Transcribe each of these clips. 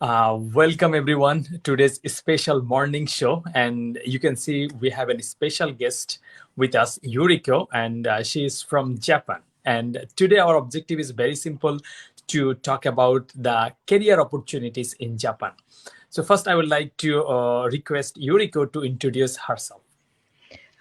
Welcome everyone to today's special morning show, and you can see we have a special guest with us, Yoriko, and she is from Japan. And today our objective is very simple: to talk about the career opportunities in Japan. So first, I would like to request Yoriko to introduce herself.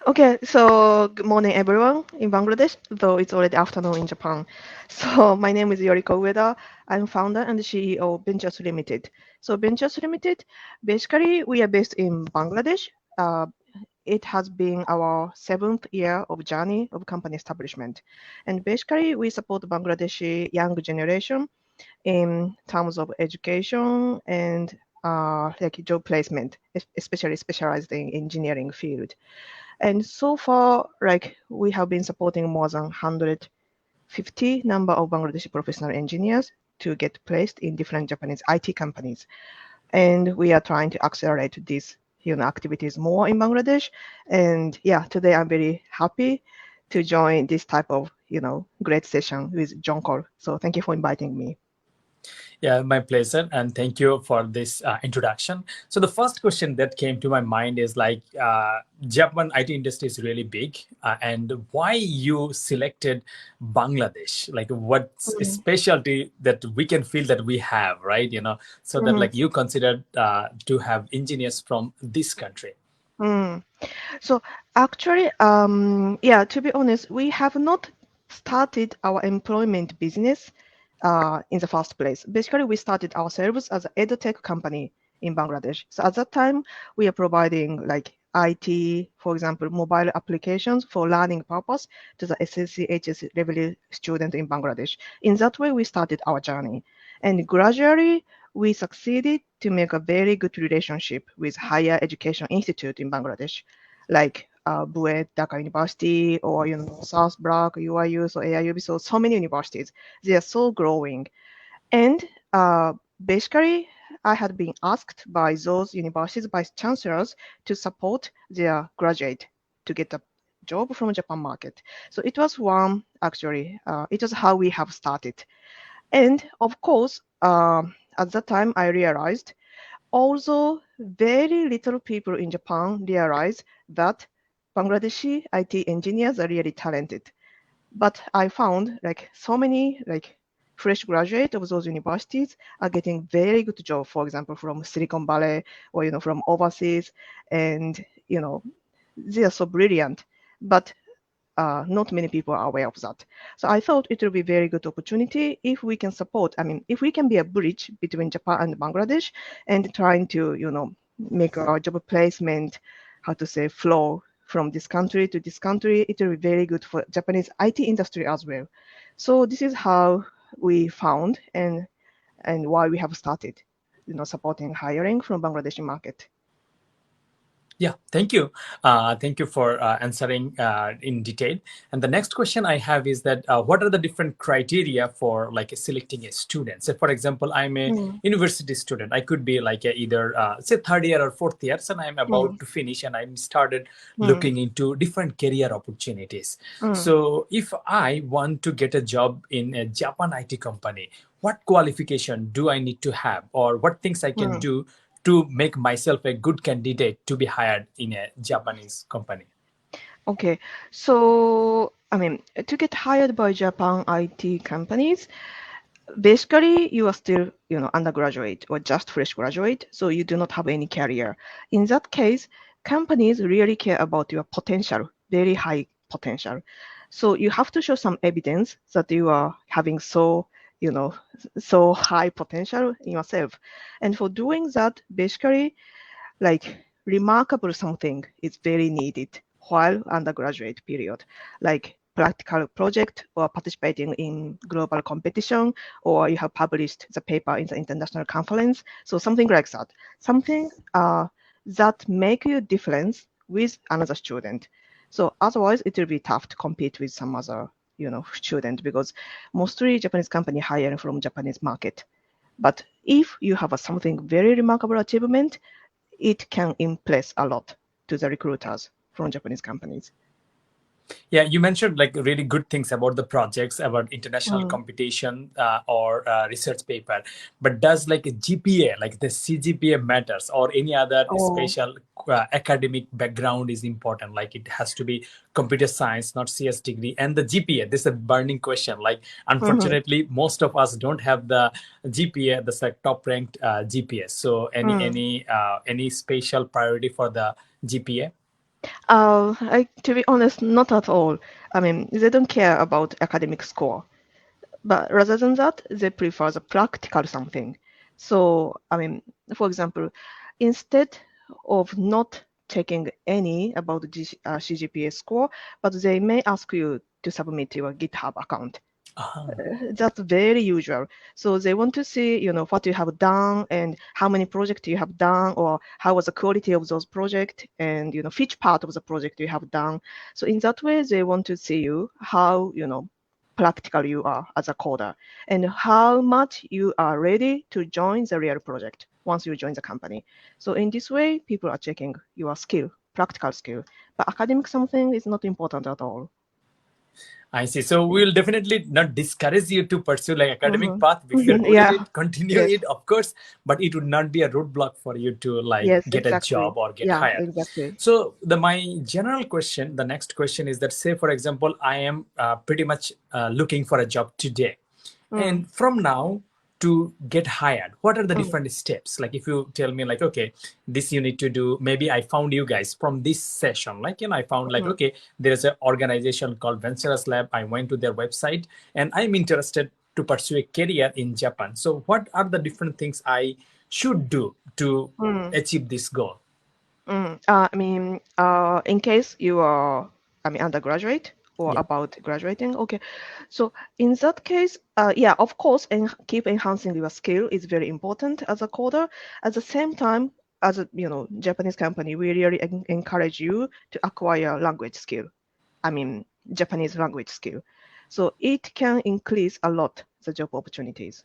Okay, so good morning everyone in Bangladesh, though it's already afternoon in Japan. So my name is Yoriko Ueda. I'm founder and CEO of Ventures Limited. So Ventures Limited, basically we are based in Bangladesh. Uh, it has been our 7th year of journey of company establishment. And basically we support Bangladeshi young generation in terms of education and like job placement, especially specialized in engineering field. And so far, like we have been supporting more than 150 number of Bangladeshi professional engineers to get placed in different Japanese IT companies. And we are trying to accelerate these activities more in Bangladesh. And yeah, today I'm very happy to join this type of great session with Jhankar. So thank you for inviting me. Yeah, my pleasure, and thank you for this introduction. So the first question that came to my mind is like, Japan IT industry is really big, and why you selected Bangladesh? Like, what's a Mm. specialty that we can feel that we have, right? So that Mhm. like you considered to have engineers from this country. Mm. So actually, yeah, to be honest, we have not started our employment business in the first place. Basically, we started ourselves as an edtech company in Bangladesh. So at that time, we are providing like IT, for example, mobile applications for learning purpose to the SSC, HSC level student in Bangladesh. In that way, we started our journey. And gradually, we succeeded to make a very good relationship with higher education institute in Bangladesh, like BUET, Dhaka University, or South Block, UIU, so AIUB, so many universities. They are so growing. And basically, I had been asked by those universities, by chancellors, to support their graduate to get a job from Japan market. So it was one, actually, it was how we have started. And of course, at that time, I realized, although very little people in Japan realize that Bangladeshi IT engineers are really talented. But I found like so many like fresh graduates of those universities are getting very good job, for example, from Silicon Valley or from overseas, and they are so brilliant. But not many people are aware of that. So I thought it would be a very good opportunity if we can support, I mean, if we can be a bridge between Japan and Bangladesh and trying to, make our job placement, how to say, flow from this country to this country, it will be very good for Japanese IT industry as well. So this is how we found and why we have started, supporting hiring from Bangladeshi market. Yeah, thank you. Thank you for answering in detail. And the next question I have is that what are the different criteria for like selecting a student? Say, for example, I'm a Mm, university student. I could be like either say third year or fourth year, and I'm mm, about to finish, and I'm started mm, looking into different career opportunities. mm, So if I want to get a job in a Japan IT company, what qualification do I need to have, or what things I can mm. do to make myself a good candidate to be hired in a Japanese company? Okay, so I mean, to get hired by Japan IT companies, basically you are still, undergraduate or just fresh graduate, so you do not have any career. In that case, companies really care about your potential, very high potential. So you have to show some evidence that you are having you know, so high potential in yourself. And for doing that, basically, like remarkable something is very needed while undergraduate period, like practical project or participating in global competition, or you have published the paper in the international conference. So something like that, something that make you difference with another student. So otherwise it will be tough to compete with some other student, because mostly Japanese company hiring from Japanese market. But if you have something very remarkable achievement, it can impress a lot to the recruiters from Japanese companies. Yeah, you mentioned like really good things about the projects, about international competition or research paper. But does like a GPA, like the CGPA matters, or any other Oh. special academic background is important? Like it has to be computer science, not CS degree, and the GPA. This is a burning question. Like unfortunately, most of us don't have the GPA, that's like top ranked GPA. So any special priority for the GPA? To be honest, not at all. I mean, they don't care about academic score, but rather than that, they prefer the practical something. So, I mean, for example, instead of not taking any about the CGPA score, but they may ask you to submit your GitHub account. That's very usual. So they want to see, what you have done and how many projects you have done, or how was the quality of those projects, and which part of the project you have done. So in that way, they want to see you how practical you are as a coder, and how much you are ready to join the real project once you join the company. So in this way, people are checking your skill, practical skill, but academic something is not important at all. I see. So Yeah. we'll definitely not discourage you to pursue like academic path. If you're good at Yeah. it, continue Yes. it, of course, but it would not be a roadblock for you to like Yes, get a exactly. job or get Yeah, hired. exactly. So my general question, the next question is that, say, for example, I am pretty much looking for a job today. And from now to get hired, what are the different steps? Like if you tell me like, okay, this you need to do, maybe I found you guys from this session, like, I found like, okay, there's an organization called Venturas Lab. I went to their website and I'm interested to pursue a career in Japan. So what are the different things I should do to achieve this goal? I mean, in case you are, undergraduate or Yeah. about graduating, okay. So in that case, yeah, of course, and keep enhancing your skill is very important as a coder. At the same time, as a Japanese company, we really encourage you to acquire language skill. I mean, Japanese language skill. So it can increase a lot the job opportunities.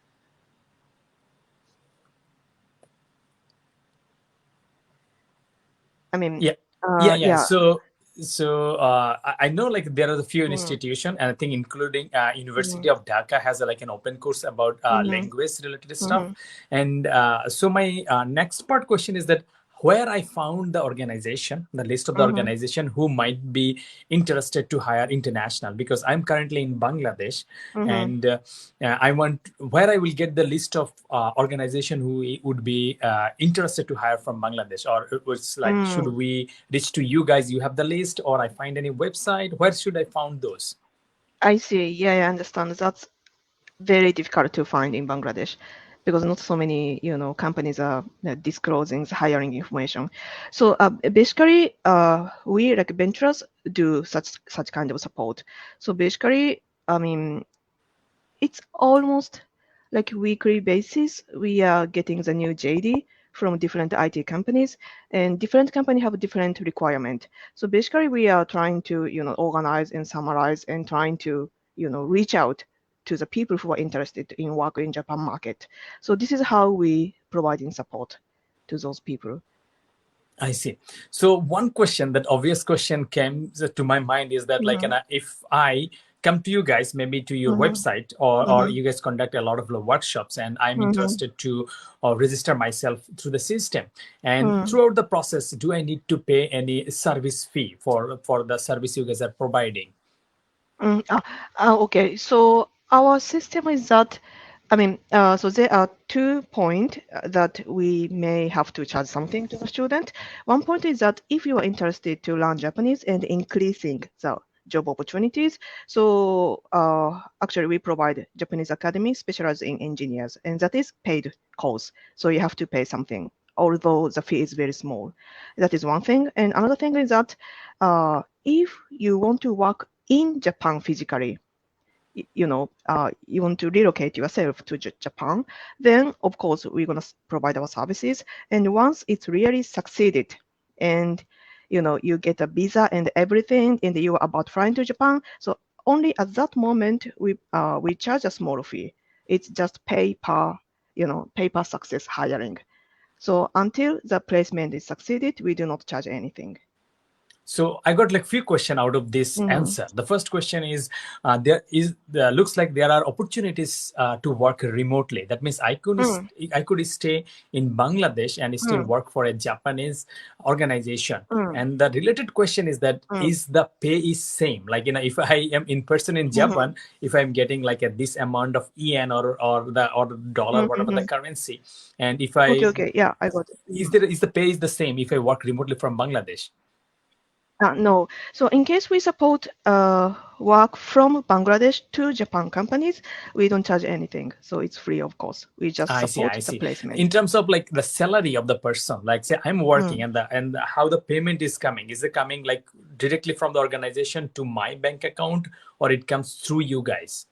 I mean, Yeah. yeah. So I know like there are a few institutions, and I think including University of Dhaka has like an open course about language related stuff. And so my next part question is that where I found the organization, the list of the organization who might be interested to hire international, because I'm currently in Bangladesh, and I want where I will get the list of organization who would be interested to hire from Bangladesh, or it was like, should we reach to you guys? You have the list, or I find any website? Where should I find those? I see. Yeah, I understand. That's very difficult to find in Bangladesh because not so many, companies are disclosing the hiring information. So basically, we like Venturas do such kind of support. So basically, I mean, it's almost like weekly basis. We are getting the new JD from different IT companies, and different companies have different requirement. So basically, we are trying to organize and summarize and trying to reach out to the people who are interested in work in Japan market. So this is how we providing support to those people. I see. So one question, that obvious question came to my mind is that like, if I come to you guys, maybe to your website, or you guys conduct a lot of workshops, and I'm interested to register myself through the system, and throughout the process, do I need to pay any service fee for the service you guys are providing? Okay, so our system is that, so there are 2 points that we may have to charge something to the student. One point is that if you are interested to learn Japanese and increasing the job opportunities, so actually we provide Japanese Academy specialized in engineers, and that is paid course. So you have to pay something, although the fee is very small. That is one thing. And another thing is that if you want to work in Japan physically, you want to relocate yourself to Japan, then of course we're going to provide our services. And once it's really succeeded and you get a visa and everything and you are about flying to Japan, so only at that moment we charge a small fee. It's just pay per success hiring. So until the placement is succeeded, we do not charge anything. So I got like few questions out of this answer. The first question is, looks like there are opportunities to work remotely. That means I could stay in Bangladesh and still work for a Japanese organization. And the related question is that is the pay is same? Like, if I am in person in Japan, if I'm getting like this amount of yen or the dollar, whatever the currency, and if I yeah, I got it. is the pay is the same if I work remotely from Bangladesh? No. So in case we support work from Bangladesh to Japan companies, we don't charge anything. So it's free, of course. We just support the placement. In terms of like the salary of the person, like say I'm working and how the payment is coming. Is it coming like directly from the organization to my bank account, or it comes through you guys?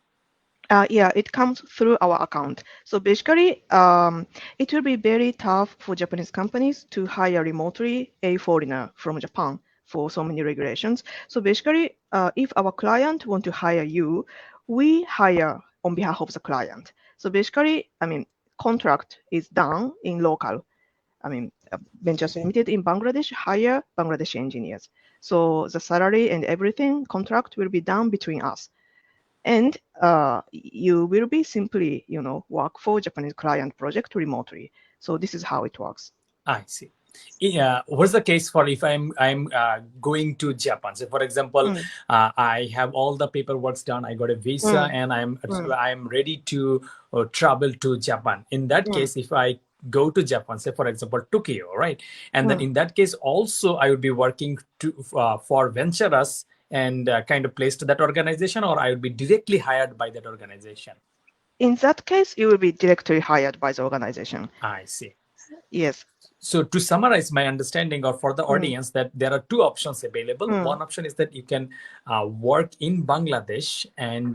Yeah, it comes through our account. So basically, it will be very tough for Japanese companies to hire remotely a foreigner from Japan for so many regulations. So basically, if our client want to hire you, we hire on behalf of the client. So basically, contract is done in local. Ventures Limited in Bangladesh hire Bangladeshi engineers. So the salary and everything contract will be done between us. And you will be simply, work for Japanese client project remotely. So this is how it works. I see. Yeah, what's the case for if I'm going to Japan? So, for example, I have all the paperwork done. I got a visa, and I'm ready to travel to Japan. In that case, if I go to Japan, say for example Tokyo, right? And then in that case, also I would be working for Venturas and kind of placed to that organization, or I would be directly hired by that organization. In that case, you will be directly hired by the organization. I see. Yes. So to summarize my understanding, or for the audience, that there are two options available. One option is that you can work in Bangladesh and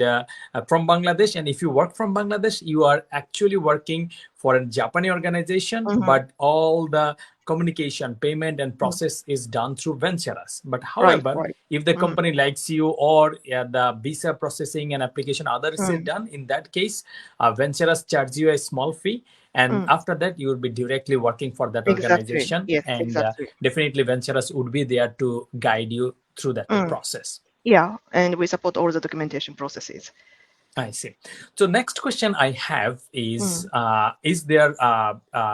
from Bangladesh. And if you work from Bangladesh, you are actually working for a Japanese organization, but all the communication, payment, and process is done through Venturas. But however, if the company likes you, or the visa processing and application others is done, in that case, Venturas charge you a small fee. And after that, you will be directly working for that organization. Yes, and definitely Venturas would be there to guide you through that process. Yeah, and we support all the documentation processes. I see. So next question I have is there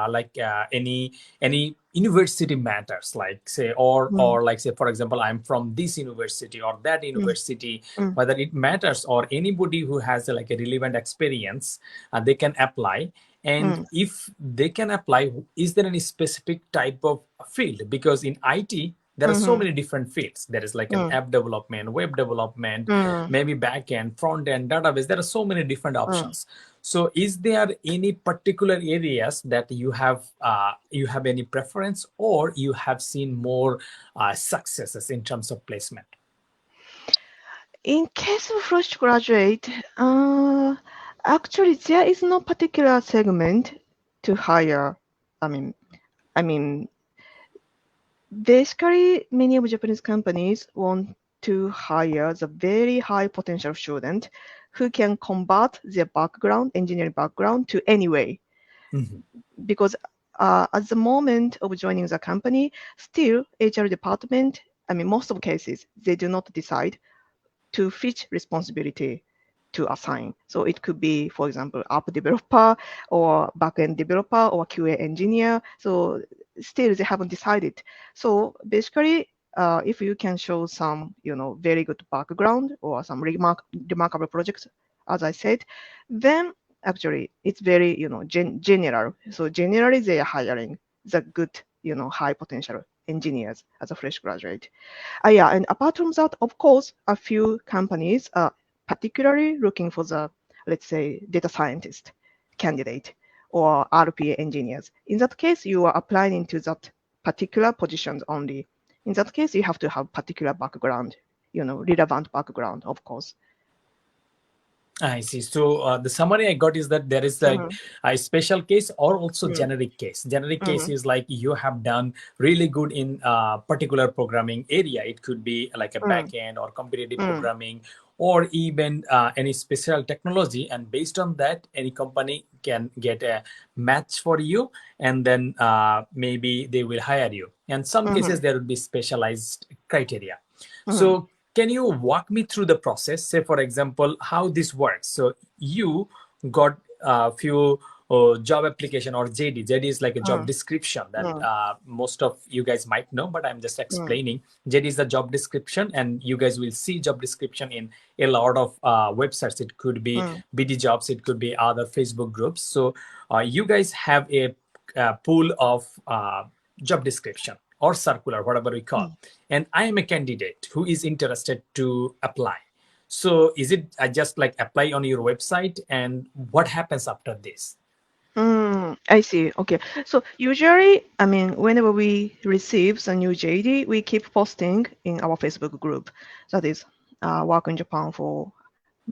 like any university matters, like say, or like say, for example, I'm from this university or that university, whether it matters, or anybody who has like a relevant experience, they can apply. And if they can apply, is there any specific type of field? Because in IT, there are so many different fields. There is like an app development, web development, maybe backend, front end, database. There are so many different options. So is there any particular areas that you have any preference, or you have seen more successes in terms of placement? In case of fresh graduate, actually, there is no particular segment to hire. Basically, many of Japanese companies want to hire the very high potential student who can convert their engineering background to any way. Because at the moment of joining the company, still HR department, most of cases, they do not decide to which responsibility to assign. So it could be, for example, app developer or backend developer or QA engineer. So still they haven't decided. So basically, if you can show some, very good background or some remarkable projects, as I said, then actually it's very, general. So generally they are hiring the good, high potential engineers as a fresh graduate. And apart from that, of course, a few companies are particularly looking for the, let's say, data scientist candidate or RPA engineers. In that case, you are applying into that particular positions only. In that case, you have to have particular background, relevant background, of course. I see. So the summary I got is that there is like a special case or also generic case. Generic case is like you have done really good in particular programming area. It could be like a backend or competitive programming, or even any special technology, and based on that any company can get a match for you, and then maybe they will hire you. In some cases there would be specialized criteria. So can you walk me through the process, say for example how this works? So you got a few job application, or JD is like a job description that most of you guys might know, but I'm just explaining. JD is the job description, and you guys will see job description in a lot of websites. It could be BD jobs, it could be other Facebook groups. So you guys have a pool of job description or circular, whatever we call, and I am a candidate who is interested to apply. So is it just like apply on your website, and what happens after this? I see. Okay. So usually, I mean, whenever we receive a new JD, we keep posting in our Facebook group. That is, work in Japan for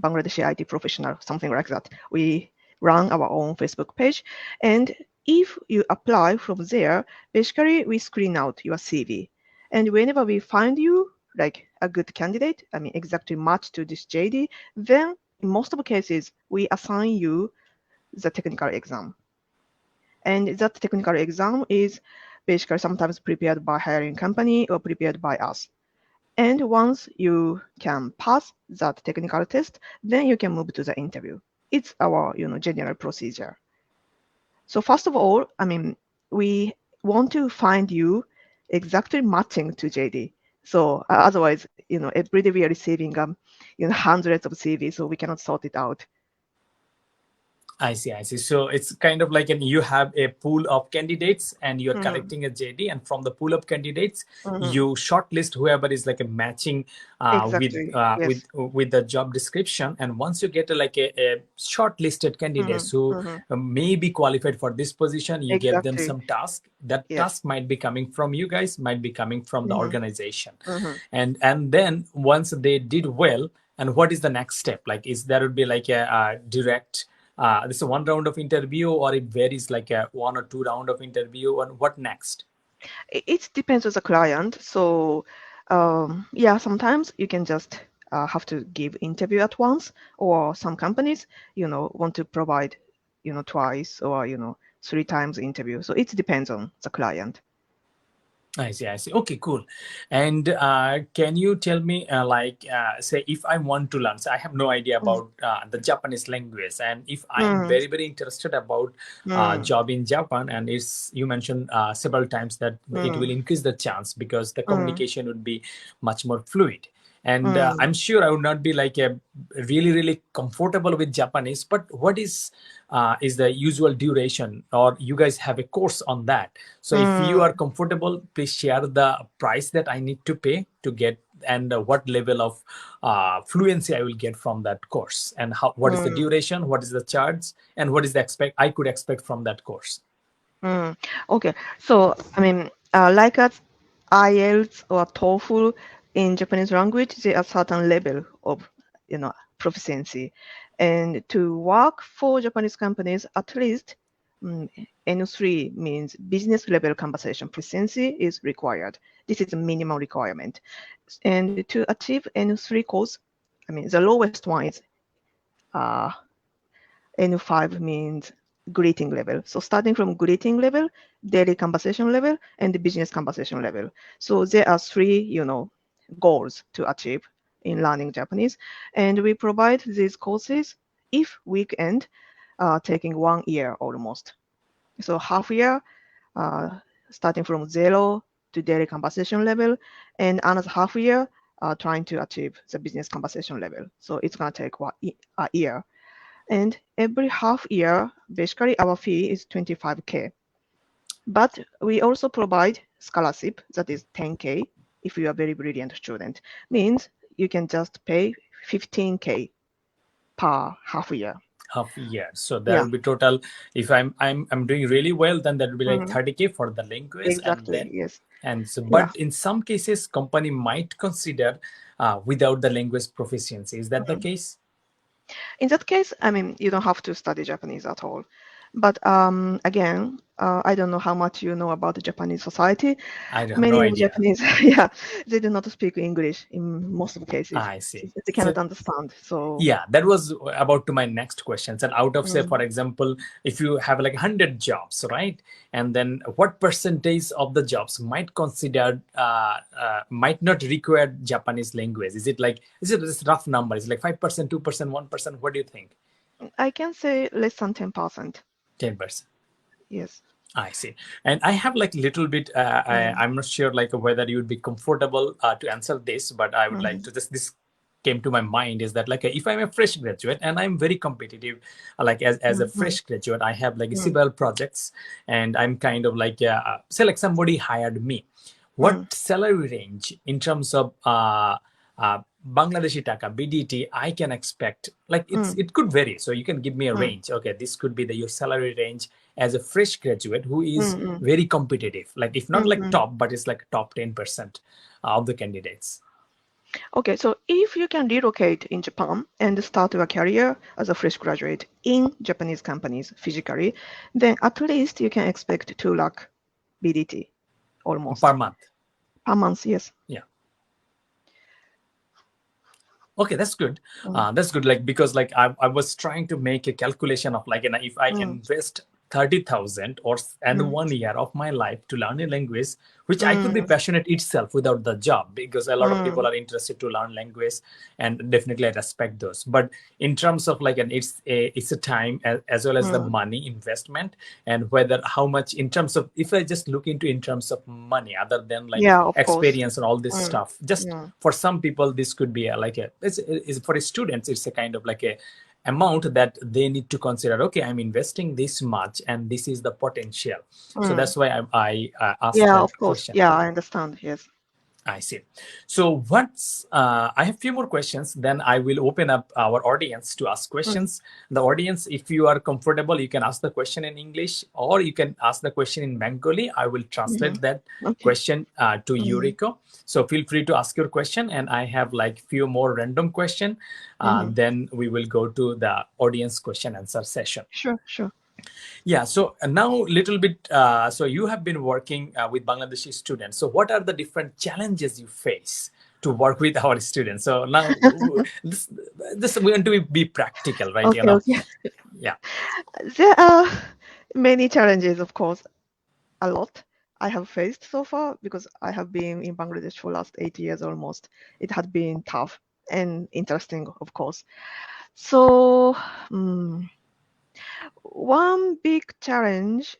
Bangladeshi IT professional, something like that. We run our own Facebook page. And if you apply from there, basically we screen out your CV. And whenever we find you like a good candidate, I mean, exactly matched to this JD, then in most of the cases, we assign you the technical exam. And that technical exam is basically sometimes prepared by hiring company or prepared by us. And once you can pass that technical test, then you can move to the interview. It's our general procedure. So first of all, I mean, we want to find you exactly matching to JD. So otherwise, every day we are receiving hundreds of CVs, so we cannot sort it out. I see. So it's kind of like you have a pool of candidates and you're collecting a JD, and from the pool of candidates, you shortlist whoever is like a matching Exactly. Yes. with the job description. And once you get a shortlisted candidates who may be qualified for this position, you give them some task. That task might be coming from you guys, might be coming from the organization. And then once they did well, and what is the next step? Like, is there would be like a direct this is one round of interview, or it varies like a 1 or 2 round of interview, and what next? It depends on the client. So sometimes you can just have to give interview at once, or some companies want to provide twice or 3 times interview. So it depends on the client. I see. Okay, cool. And can you tell me, say, if I want to learn, so I have no idea about the Japanese language, and if I'm very, very interested about job in Japan, and you mentioned several times that it will increase the chance because the communication would be much more fluid. And I'm sure I would not be like a really, really comfortable with Japanese, but what is the usual duration, or you guys have a course on that? So if you are comfortable, please share the price that I need to pay to get, and what level of fluency I will get from that course, and what is the duration, what is the charge, and what is the I could expect from that course. Okay, so I mean, like at IELTS or TOEFL in Japanese language, there are certain level of proficiency, and to work for Japanese companies, at least N3 means business level conversation proficiency is required. This is a minimum requirement, and to achieve N3 course, I mean the lowest one is N5 means greeting level. So starting from greeting level, daily conversation level, and the business conversation level. So there are 3, goals to achieve in learning Japanese. And we provide these courses if weekend, taking 1 year almost. So half year, starting from 0 to daily conversation level, and another half year, trying to achieve the business conversation level. So it's going to take a year. And every half year, basically our fee is 25K. But we also provide scholarship, that is 10K, if you are a very brilliant student. Means you can just pay 15K per half year. Half year. So there will be total. If I'm doing really well, then that will be like 30K for the language. Exactly. And then, yes. And so, but in some cases, company might consider without the language proficiency. Is that the case? In that case, I mean, you don't have to study Japanese at all. But again, I don't know how much you know about the Japanese society. I have Many no of idea. Japanese, yeah, they do not speak English in most of the cases. I see. They cannot understand. So Yeah, that was about to my next questions. And out of, say, for example, if you have like 100 jobs, right? And then what percentage of the jobs might consider, might not require Japanese language? Is it this rough number? Is it like 5%, 2%, 1%? What do you think? I can say less than 10%. 10%. Yes. I see. And I have like little bit, I'm not sure like whether you would be comfortable to answer this, but I would like to just, this came to my mind is that like if I'm a fresh graduate and I'm very competitive, like as a fresh graduate, I have like several projects and I'm kind of like, say like somebody hired me. What salary range in terms of Bangladeshi taka BDT I can expect? Like it could vary. So you can give me a range. Okay, this could be your salary range as a fresh graduate who is very competitive. Like if not like top, but it's like top 10% of the candidates. Okay, so if you can relocate in Japan and start your career as a fresh graduate in Japanese companies physically, then at least you can expect 2 lakh BDT almost. Per month. Per month, yes. Yeah. Okay, that's good. That's good. Like because like I was trying to make a calculation of like, if I invest 30,000 or and 1 year of my life to learn a language, which I could be passionate itself without the job, because a lot of people are interested to learn language, and definitely I respect those. But in terms of like, it's a time as well as the money investment, and whether how much in terms of, if I just look into in terms of money, other than like experience and all this stuff, just for some people this could be it's for students, it's a kind of like a amount that they need to consider. Okay, I'm investing this much and this is the potential. So that's why I asked that question. Yeah, I understand. Yes. I see. So I have a few more questions, then I will open up our audience to ask questions. The audience, if you are comfortable, you can ask the question in English or you can ask the question in Bengali. I will translate that question to Yoriko. So feel free to ask your question, and I have like few more random question. Then we will go to the audience question answer session. Sure. Yeah, so now little bit, so you have been working with Bangladeshi students. So what are the different challenges you face to work with our students? So now this we want to be practical, right? Okay. Yeah. There are many challenges, of course, a lot I have faced so far, because I have been in Bangladesh for last 8 years almost. It had been tough and interesting, of course. So one big challenge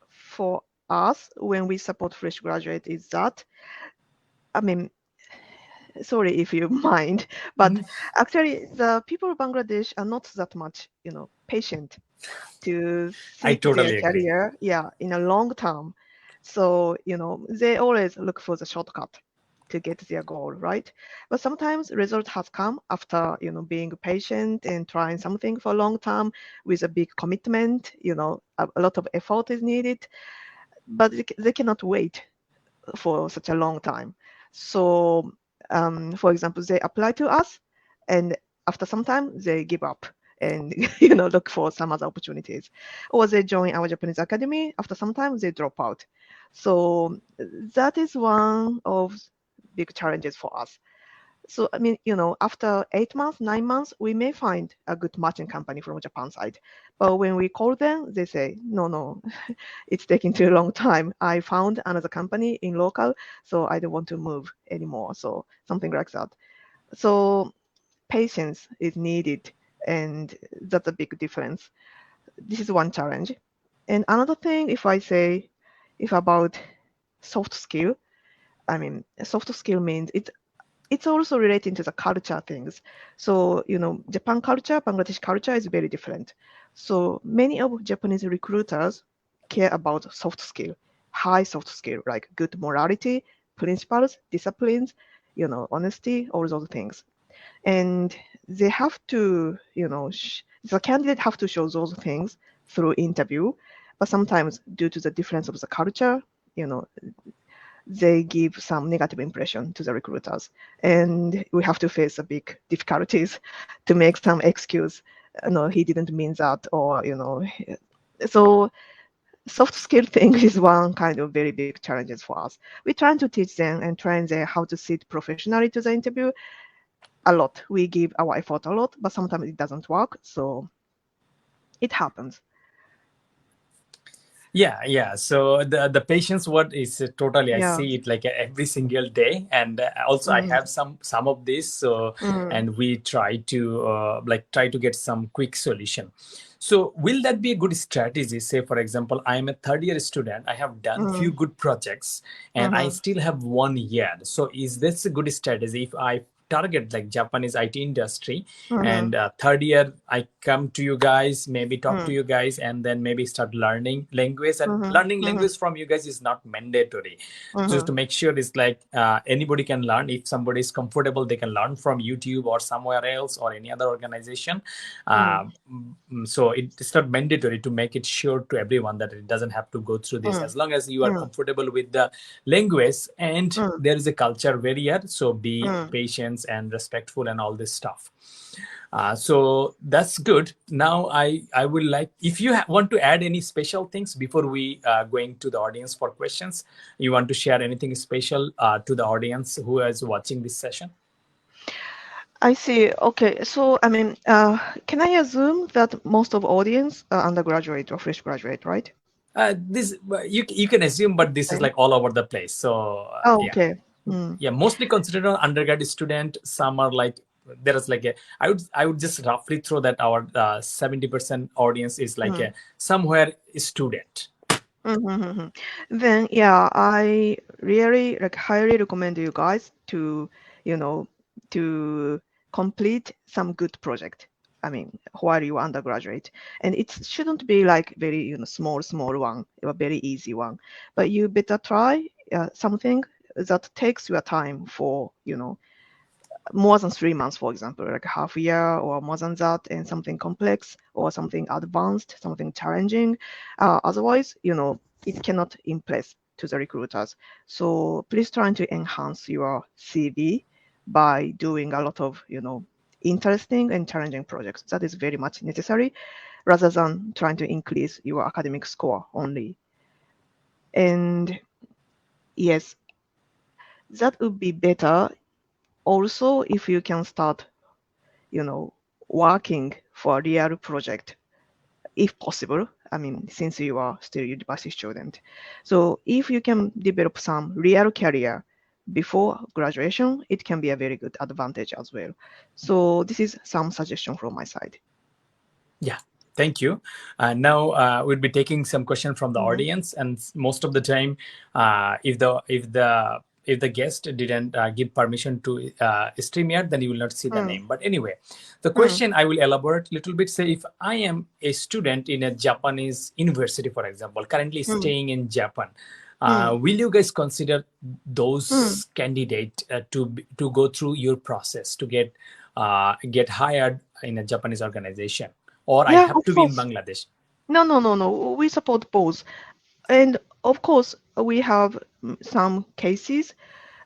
for us when we support fresh graduate is that, I mean, sorry if you mind, but actually the people of Bangladesh are not that much, patient to see their career, in a long term. So, they always look for the shortcut to get their goal, right? But sometimes result has come after, being patient and trying something for a long time with a big commitment, a lot of effort is needed, but they cannot wait for such a long time. So, for example, they apply to us, and after some time they give up and look for some other opportunities, or they join our Japanese academy. After some time they drop out. So that is one of big challenges for us. So, I mean, after 8 months, 9 months, we may find a good matching company from Japan side. But when we call them, they say, no, it's taking too long time. I found another company in local, so I don't want to move anymore. So something like that. So patience is needed, and that's a big difference. This is one challenge. And another thing, if about soft skill, I mean, soft skill means it's also relating to the culture things. So, Japan culture, Bangladesh culture is very different. So many of Japanese recruiters care about soft skill, high soft skill, like good morality, principles, disciplines, honesty, all those things. And they have to, the candidate have to show those things through interview. But sometimes due to the difference of the culture, they give some negative impression to the recruiters, and we have to face a big difficulties to make some excuse. No, he didn't mean that, or So soft skill thing is one kind of very big challenges for us. We try to teach them and train them how to sit professionally to the interview a lot. We give our effort a lot, but sometimes it doesn't work. So it happens. Yeah. So the patience word is totally. I Yeah. see it like every single day, and also I have some of this. So and we try to try to get some quick solution. So will that be a good strategy? Say for example, I am a third year student. I have done few good projects, and I still have 1 year. So is this a good strategy if I target like Japanese IT industry and third year I come to you guys, maybe talk to you guys, and then maybe start learning language, and learning language from you guys is not mandatory. Just to make sure it's like anybody can learn. If somebody is comfortable, they can learn from YouTube or somewhere else or any other organization. So it's not mandatory to make it sure to everyone that it doesn't have to go through this. As long as you are comfortable with the language and there is a culture barrier, so be patient and respectful and all this stuff. So that's good. Now I would like, if you want to add any special things before we going to the audience for questions, you want to share anything special to the audience who is watching this session? I see. Okay, so I mean, can I assume that most of audience are undergraduate or fresh graduate, right? This you can assume, but this is like all over the place. So Okay. Yeah, mostly considered an undergraduate student. Some are like, there is like a, I would just roughly throw that our 70% audience is like a somewhere student. Then yeah, I really highly recommend you guys to to complete some good project. I mean, while you undergraduate, and it shouldn't be like very small one or very easy one, but you better try something that takes your time for more than 3 months, for example, like half a year or more than that, and something complex or something advanced, something challenging. Otherwise, it cannot impress to the recruiters. So please try to enhance your CV by doing a lot of, interesting and challenging projects. That is very much necessary rather than trying to increase your academic score only. And yes, that would be better also if you can start working for a real project, if possible. I mean, since you are still a university student. So if you can develop some real career before graduation, it can be a very good advantage as well. So this is some suggestion from my side. Yeah. Thank you. Now we'll be taking some questions from the audience, and most of the time, if the guest didn't give permission to stream yet, then you will not see the name. But anyway, the question I will elaborate a little bit. Say, if I am a student in a Japanese university, for example, currently staying in Japan, will you guys consider those candidates to go through your process to get hired in a Japanese organization? Or I have to be in Bangladesh? No. We support both. And of course, we have some cases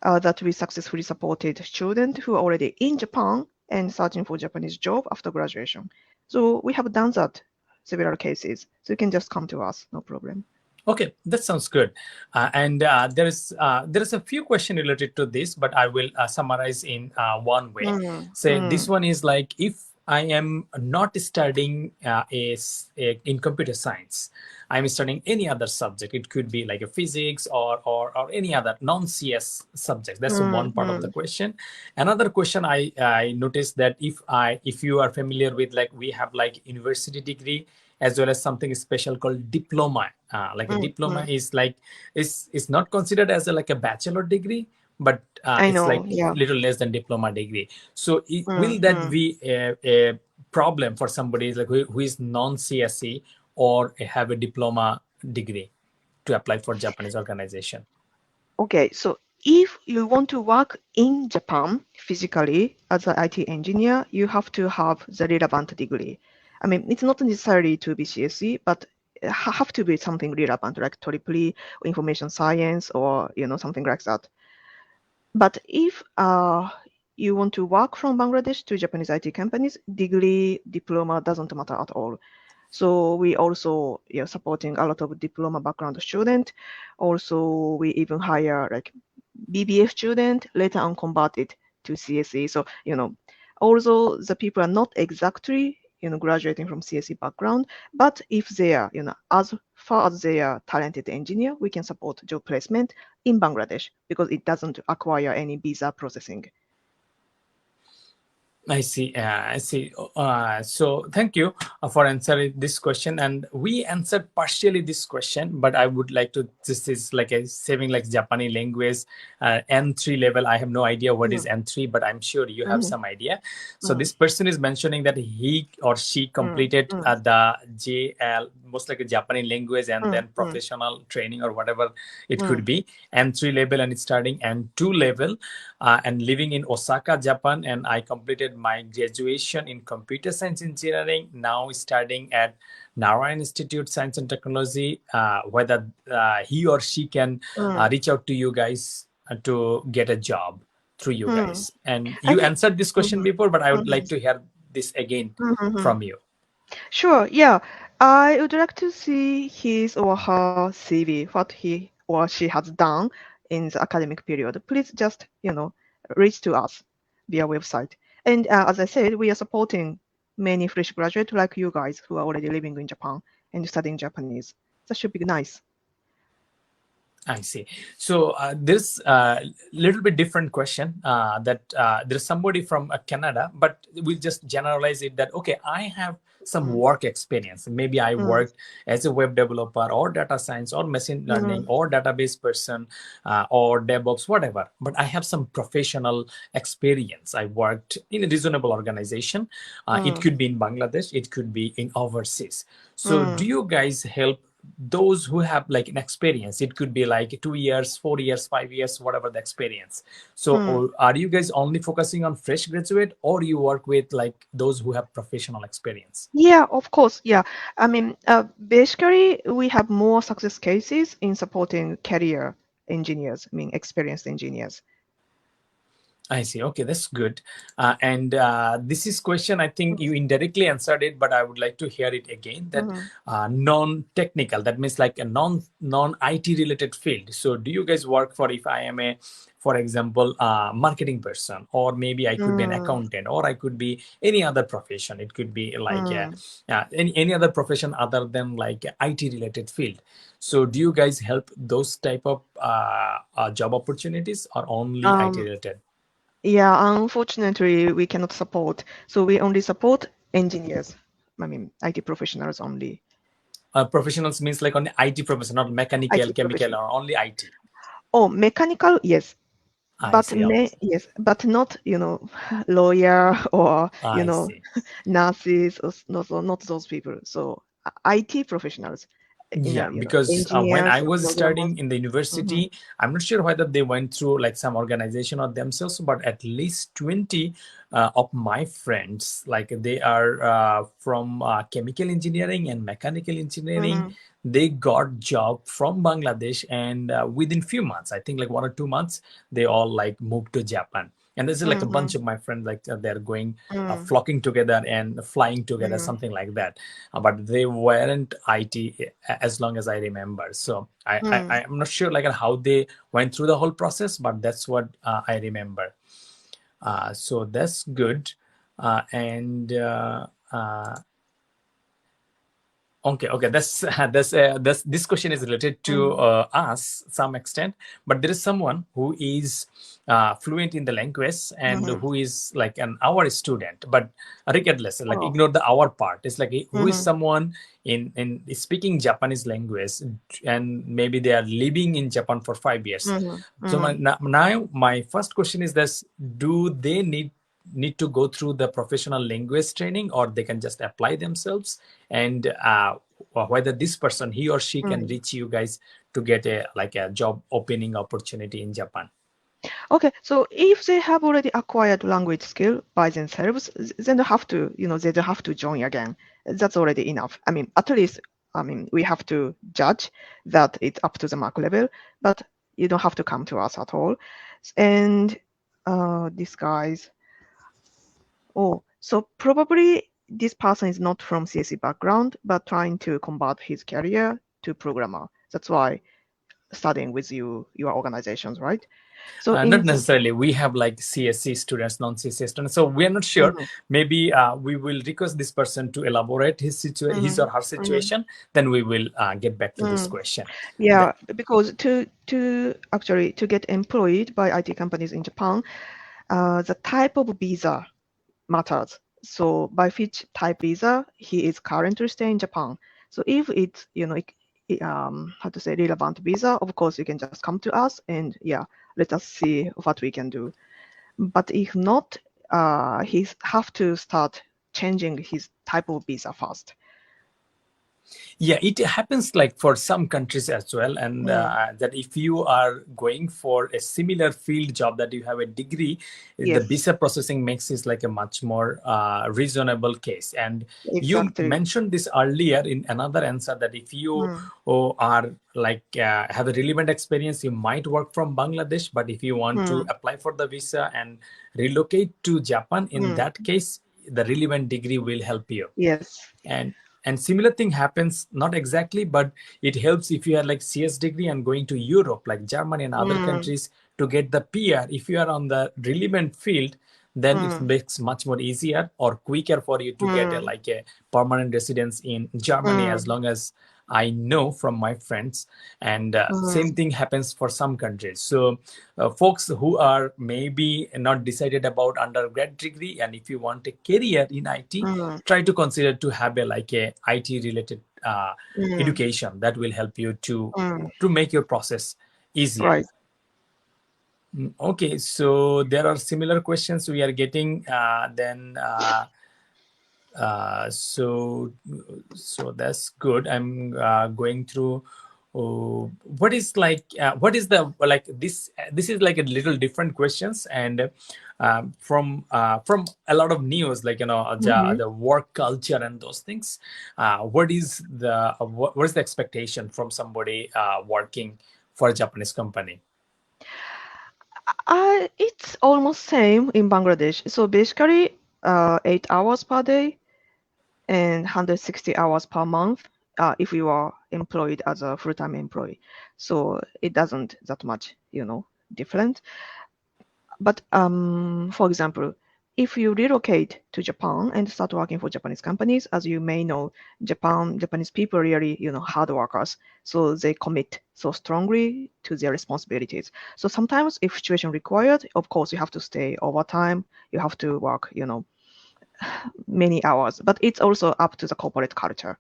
that we successfully supported students who are already in Japan and searching for Japanese job after graduation. So we have done that several cases. So you can just come to us, no problem. Okay, that sounds good. And there is a few questions related to this, but I will summarize in one way. This one is like, if I am not studying in computer science, I'm studying any other subject. It could be like a physics or any other non-CS subject. That's one part of the question. Another question I noticed that if you are familiar with, like, we have like university degree as well as something special called diploma. Like a diploma is like is not considered as like a bachelor degree, but it's like little less than diploma degree. So will that be a problem for somebody like who is non-CSE or have a diploma degree to apply for Japanese organization? Okay, so if you want to work in Japan physically as an IT engineer, you have to have the relevant degree. I mean, it's not necessary to be CSE, but have to be something relevant, like EEE or information science or something like that. But if you want to work from Bangladesh to Japanese IT companies, degree, diploma doesn't matter at all. So we also supporting a lot of diploma background student. Also, we even hire like BBA student, later on converted to CSE. So, although the people are not exactly, graduating from CSE background, but if they are, as far as they are talented engineer, we can support job placement in Bangladesh because it doesn't acquire any visa processing. I see. I see. So thank you for answering this question. And we answered partially this question, but I would like to, this is like a saving like Japanese language, N3 level. I have no idea what is N3, but I'm sure you have some idea. So this person is mentioning that he or she completed the JL, most like a Japanese language and then professional training or whatever it could be, N3 level, and it's starting N2 level. And living in Osaka, Japan, and I completed my graduation in computer science engineering, now studying at Narayan Institute Science and Technology. Whether he or she can reach out to you guys to get a job through you guys. And you answered this question before, but I would like to hear this again from you. Sure, yeah. I would like to see his or her CV, what he or she has done in the academic period. Please just, reach to us via website. And as I said, we are supporting many fresh graduates like you guys who are already living in Japan and studying Japanese. That should be nice. I see. So there's a little bit different question that there's somebody from Canada, but we'll just generalize it that, okay, I have some work experience. Maybe I worked as a web developer or data science or machine learning or database person or DevOps, whatever. But I have some professional experience. I worked in a reasonable organization. It could be in Bangladesh. It could be in overseas. So do you guys help those who have like an experience? It could be like 2 years, 4 years, 5 years, whatever the experience. So are you guys only focusing on fresh graduate, or you work with like those who have professional experience? Yeah, of course. Yeah. I mean, basically, we have more success cases in supporting career engineers, experienced engineers. I see. Okay, that's good. And this is question, I think you indirectly answered it, but I would like to hear it again. That non-technical, that means like a non-IT related field. So do you guys work for, if I am a, for example, marketing person, or maybe I could be an accountant, or I could be any other profession. It could be like any other profession other than like IT related field. So do you guys help those type of job opportunities, or only IT related? Yeah, unfortunately, we cannot support. So we only support engineers. IT professionals only. Professionals means like only IT professional, not mechanical, IT chemical, or only IT. Oh, mechanical, yes. But yes, but not lawyer or nurses or not those people. So IT professionals. Yeah, because when I was studying in the Mm-hmm. university, I'm not sure whether they went through like some organization or themselves, but at least 20 of my friends, like they are from chemical engineering and mechanical engineering. They got job from Bangladesh, and within few months, I think like 1 or 2 months, they all like moved to Japan. And this is like a bunch of my friends, like they're going, flocking together and flying together, something like that. But they weren't IT as long as I remember. So I'm not sure like how they went through the whole process, but that's what I remember. So that's good. Okay. That's this question is related to us some extent, but there is someone who is fluent in the language and who is like our student, but regardless, like ignore the our part. It's like who is someone in speaking Japanese language, and maybe they are living in Japan for 5 years. So now my first question is this: do they need to go through the professional language training, or they can just apply themselves, and whether this person, he or she, can reach you guys to get a job opening opportunity in Japan? Okay, so if they have already acquired language skill by themselves, then they have to, they don't have to join again. That's already enough. At least, we have to judge that it's up to the mark level, but you don't have to come to us at all. And these guys, so probably this person is not from CSE background, but trying to convert his career to programmer. That's why studying with your organizations, right? So Not necessarily. We have like CSC students, non-CSC students. So we are not sure. Maybe we will request this person to elaborate his or her situation. Then we will get back to this question. Yeah, because to get employed by IT companies in Japan, the type of visa matters. So by which type visa he is currently staying in Japan. So if it's how to say relevant visa, of course you can just come to us and let us see what we can do. But if not, he have to start changing his type of visa first. Yeah, it happens like for some countries as well, and that if you are going for a similar field job that you have a degree, the visa processing makes it like a much more reasonable case. And you mentioned this earlier in another answer that if you are like have a relevant experience, you might work from Bangladesh, but if you want to apply for the visa and relocate to Japan, in that case, the relevant degree will help you. Yes. And similar thing happens, not exactly, but it helps if you are like CS degree and going to Europe, like Germany and other countries to get the PR. If you are on the relevant field, then it makes much more easier or quicker for you to get a permanent residence in Germany, as long as I know from my friends. And same thing happens for some countries. So folks who are maybe not decided about undergrad degree, and if you want a career in IT, try to consider to have a IT related education that will help you to make your process easier. Right. Okay, so there are similar questions we are getting. So that's good. I'm going through. What is this? This is like a little different questions, and from a lot of news, like the work culture and those things. What is what is the expectation from somebody working for a Japanese company? It's almost same in Bangladesh. So basically, 8 hours per day and 160 hours per month if you are employed as a full-time employee. So it doesn't that much, different. But for example, if you relocate to Japan and start working for Japanese companies, as you may know, Japanese people really, hard workers. So they commit so strongly to their responsibilities. So sometimes if situation required, of course, you have to stay overtime. You have to work, many hours, but it's also up to the corporate culture.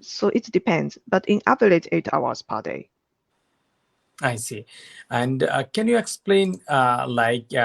So it depends, but in average 8 hours per day. I see. And can you explain,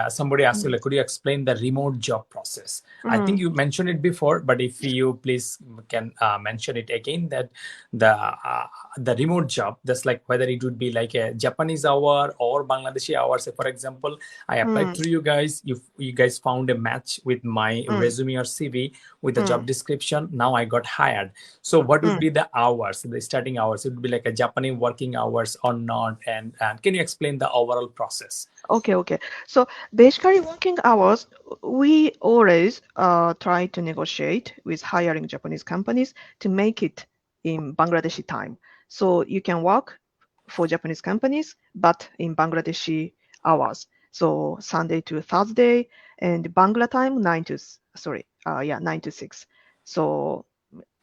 somebody asked you, could you explain the remote job process? I think you mentioned it before, but if you please can mention it again, that the remote job, that's like whether it would be like a Japanese hour or Bangladeshi hour. Say, for example, I applied through you guys. You guys found a match with my resume or CV with the job description. Now I got hired. So what would be the hours, the starting hours? It would be like a Japanese working hours or not? And can you explain the overall process? Okay. So basically working hours, we always try to negotiate with hiring Japanese companies to make it in Bangladeshi time. So you can work for Japanese companies, but in Bangladeshi hours. So Sunday to Thursday and Bangla time 9 to 6. So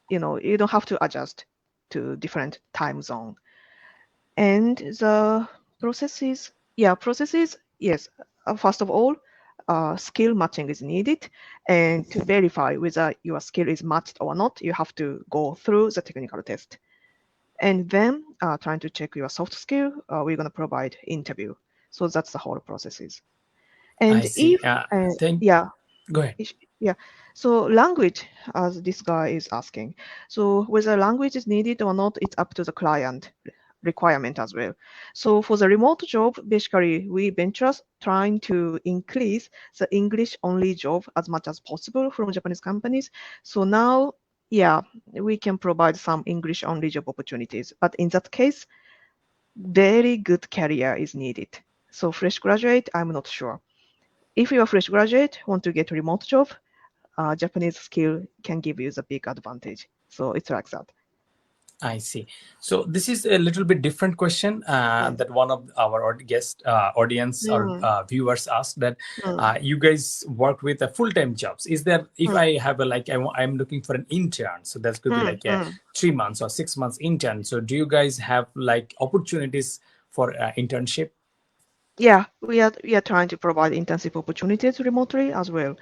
you don't have to adjust to different time zone. And the processes, yes. First of all, skill matching is needed. And to verify whether your skill is matched or not, you have to go through the technical test. And then trying to check your soft skill, we're going to provide interview. So that's the whole processes. And I see. Go ahead. Yeah. So language, as this guy is asking. So whether language is needed or not, it's up to the client requirement as well. So for the remote job, basically we Venturas trying to increase the English only job as much as possible from Japanese companies. So now, we can provide some English only job opportunities. But in that case, very good career is needed. So fresh graduate, I'm not sure. If you're a fresh graduate, want to get a remote job, Japanese skill can give you the big advantage. So it's like that. I see. So this is a little bit different question that one of our guest audience or viewers asked, that you guys work with a full-time jobs. Is there, if I have a, like, I'm looking for an intern, so that could be like a 3 months or 6 months intern. So do you guys have like opportunities for internship? Yeah, we are trying to provide internship opportunities remotely as well.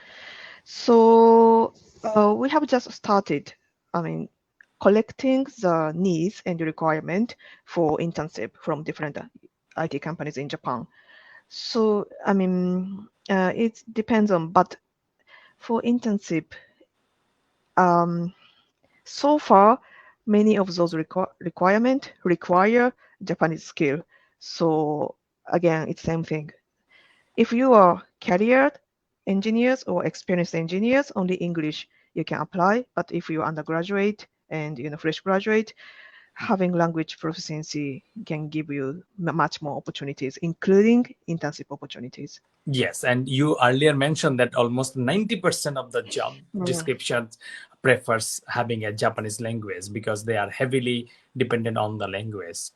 So we have just started, collecting the needs and requirement for internship from different IT companies in Japan. So, it depends on, but for internship, so far, many of those requirements require Japanese skill. So again, it's same thing. If you are career engineers or experienced engineers, only English you can apply. But if you're undergraduate and fresh graduate, having language proficiency can give you much more opportunities, including internship opportunities. Yes, and you earlier mentioned that almost 90% of the job descriptions prefers having a Japanese language because they are heavily dependent on the language.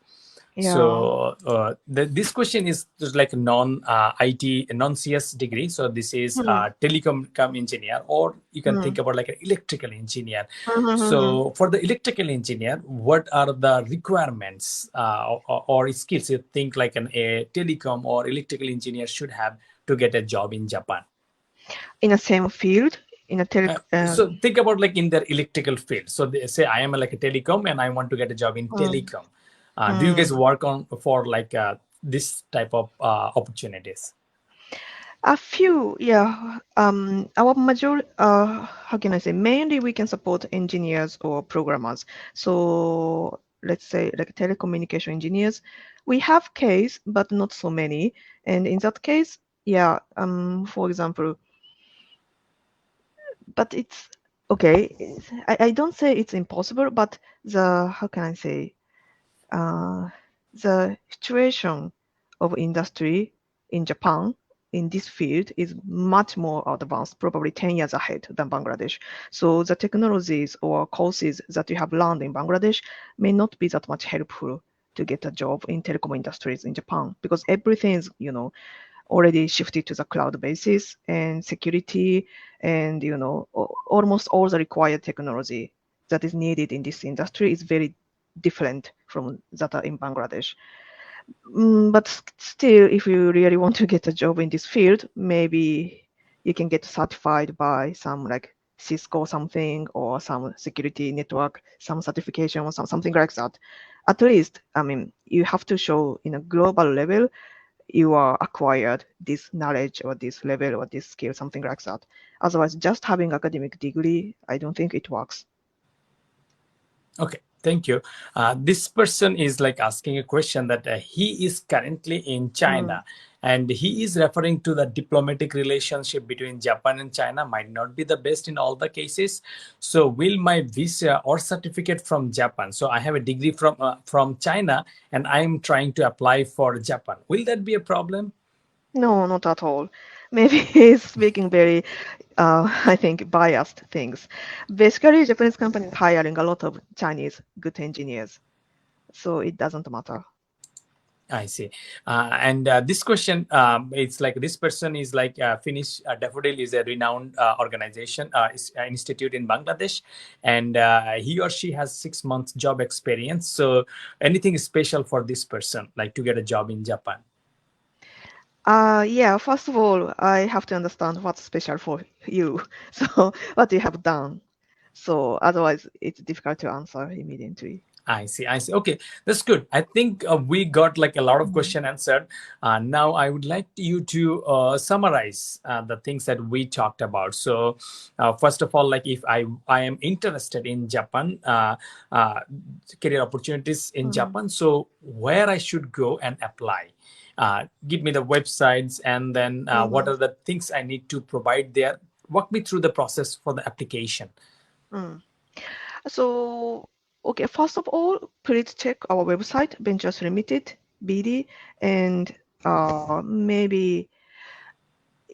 Yeah. So this question is just like non-IT, non-CS degree. So this is telecom engineer, or you can think about like an electrical engineer. So for the electrical engineer, what are the requirements or skills you think like a telecom or electrical engineer should have to get a job in Japan? In the same field, in a so think about like in their electrical field. So they say I am like a telecom and I want to get a job in telecom. Do you guys work on for like this type of opportunities? A few, yeah. Our major, how can I say? Mainly, we can support engineers or programmers. So let's say like telecommunication engineers. We have case, but not so many. And in that case, yeah. For example, but it's okay. I don't say it's impossible, but how can I say? The situation of industry in Japan in this field is much more advanced, probably 10 years ahead than Bangladesh. So the technologies or courses that you have learned in Bangladesh may not be that much helpful to get a job in telecom industries in Japan, because everything is, already shifted to the cloud basis, and security and, almost all the required technology that is needed in this industry is very different from that are in Bangladesh. But still, if you really want to get a job in this field, maybe you can get certified by some like Cisco something or some security network, some certification or something like that. At least, you have to show in a global level you are acquired this knowledge or this level or this skill, something like that. Otherwise, just having academic degree, I don't think it works. Okay, thank you. This person is like asking a question that he is currently in China, and he is referring to the diplomatic relationship between Japan and China might not be the best in all the cases. So will my visa or certificate from Japan, so I have a degree from China and I'm trying to apply for Japan, will that be a problem? No, not at all. Maybe he's speaking very, I think, biased things. Basically, Japanese companies hiring a lot of Chinese good engineers, so it doesn't matter. I see. And this question, it's like this person is like Finnish Daffodil is a renowned organization, institute in Bangladesh, and he or she has 6 months job experience. So anything special for this person, like to get a job in Japan? Yeah, first of all, I have to understand what's special for you. So what you have done. So otherwise, it's difficult to answer immediately. I see. Okay, that's good. I think we got like a lot of question answered. Now I would like you to summarize the things that we talked about. So first of all, like if I am interested in Japan, career opportunities in Japan, so where I should go and apply? Give me the websites, and then what are the things I need to provide there? Walk me through the process for the application. So, okay, first of all, please check our website, Ventures Limited, BD, and maybe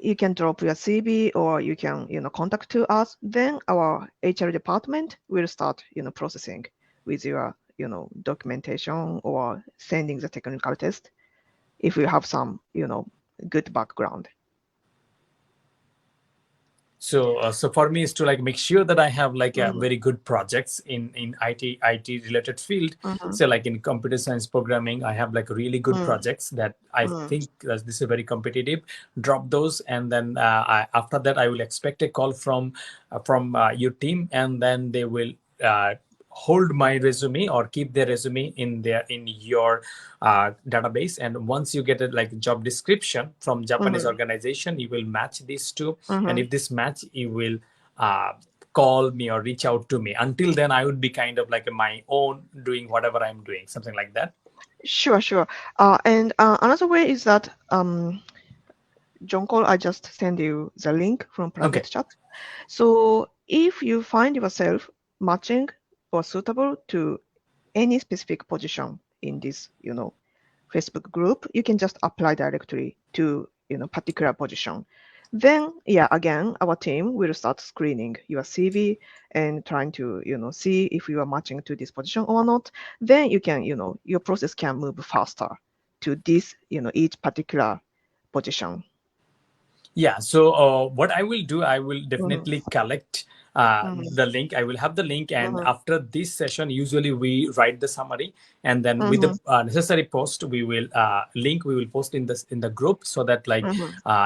you can drop your CV or you can, contact to us. Then our HR department will start, processing with your, documentation or sending the technical test if you have some, good background. So for me is to like make sure that I have like a very good projects in IT related field. So like in computer science programming, I have like really good projects that I think that this is very competitive. Drop those, and then after that I will expect a call from your team, and then they will hold my resume or keep their resume in your database. And once you get a like job description from Japanese organization, you will match these two, and if this match, you will call me or reach out to me. Until then, I would be kind of like my own doing whatever I'm doing, something like that. Sure. And another way is that Jhankar, I just send you the link from private chat. So if you find yourself matching or suitable to any specific position in this, Facebook group, you can just apply directly to, particular position. Then, again, our team will start screening your CV and trying to, see if you are matching to this position or not. Then you can, your process can move faster to this, each particular position. Yeah. So what I will do, I will definitely collect the link. I will have the link, and after this session, usually we write the summary, and then with the necessary post, we will post in the group, so that like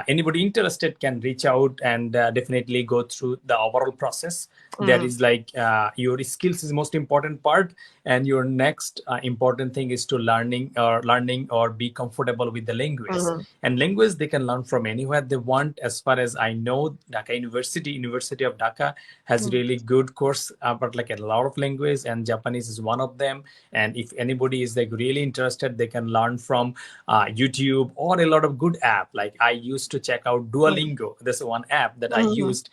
anybody interested can reach out and definitely go through the overall process. There is like your skills is most important part, and your next important thing is to learning or be comfortable with the language. And language they can learn from anywhere they want. As far as I know, Dhaka University of Dhaka has really good course about like a lot of language, and Japanese is one of them. And if anybody is like really interested, they can learn from YouTube or a lot of good app. Like I used to check out Duolingo. There's one app that I used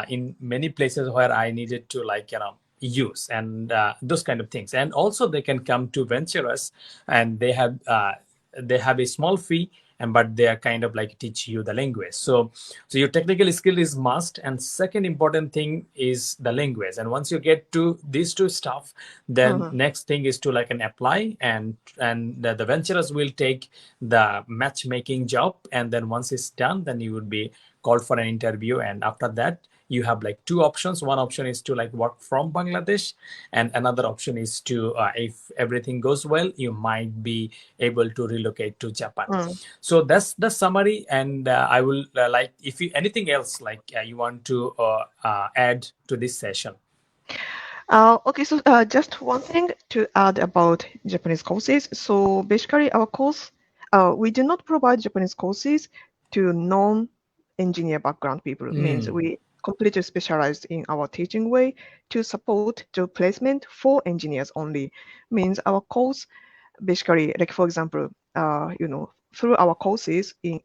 in many places where I needed to like use, and those kind of things. And also they can come to Venturas, and they have a small fee, but they are kind of like teach you the language. So your technical skill is must, and second important thing is the language. And once you get to these two stuff, then next thing is to like an apply, and the Venturers will take the matchmaking job, and then once it's done, then you would be called for an interview. And after that, you have like two options. One option is to like work from Bangladesh, and another option is to if everything goes well, you might be able to relocate to Japan. So that's the summary, and I will like if you anything else like you want to add to this session. Okay, so just one thing to add about Japanese courses. So basically, our course, we do not provide Japanese courses to non-engineer background people. Means we completely specialized in our teaching way to support job placement for engineers only. Means our course, basically, like for example, through our courses in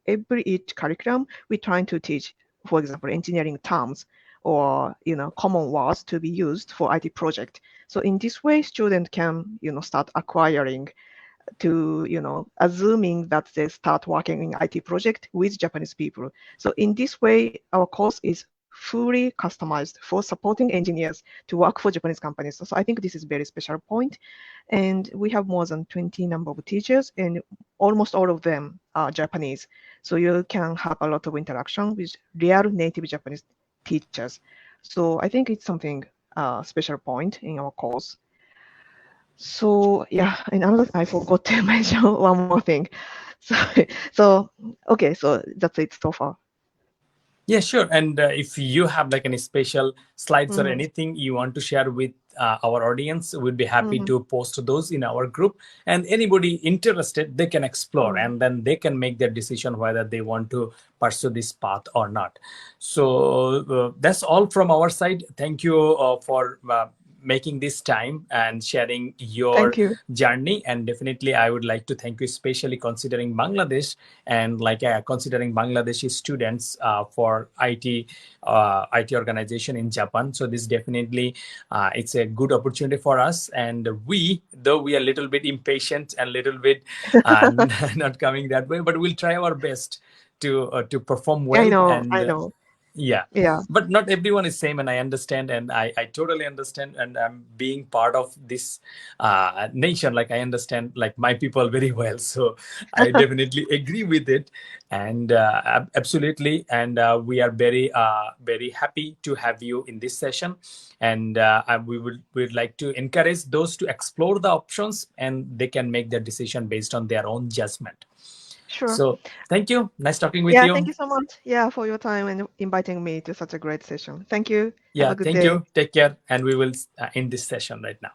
each curriculum, we try to teach, for example, engineering terms or common words to be used for IT project. So in this way, students can start acquiring to assuming that they start working in IT project with Japanese people. So in this way, our course is fully customized for supporting engineers to work for Japanese companies. So I think this is a very special point. And we have more than 20 number of teachers, and almost all of them are Japanese. So you can have a lot of interaction with real native Japanese teachers. So I think it's something special point in our course. So and another, I forgot to mention one more thing. So okay, so that's it so far. Yeah, sure. And if you have like any special slides or anything you want to share with our audience, we'd be happy to post those in our group. And anybody interested, they can explore, and then they can make their decision whether they want to pursue this path or not. So that's all from our side. Thank you for making this time and sharing your journey. And definitely I would like to thank you, especially considering Bangladesh and like considering Bangladeshi students for IT organization in Japan. So this definitely it's a good opportunity for us, and though we are a little bit impatient and little bit not coming that way, but we'll try our best to perform well. I know, And I know. yeah, Yeah. but not everyone is same, and I understand, and I totally understand, and I'm being part of this nation. Like I understand like my people very well, so I definitely agree with it. And absolutely, and we are very happy to have you in this session. And we'd like to encourage those to explore the options, and they can make their decision based on their own judgment. Sure. So thank you. Nice talking with Yeah, you. thank you so much. Yeah, for your time and inviting me to such a great session. Thank you. Have Yeah, a good thank day. you. Take care. And we will end this session right now.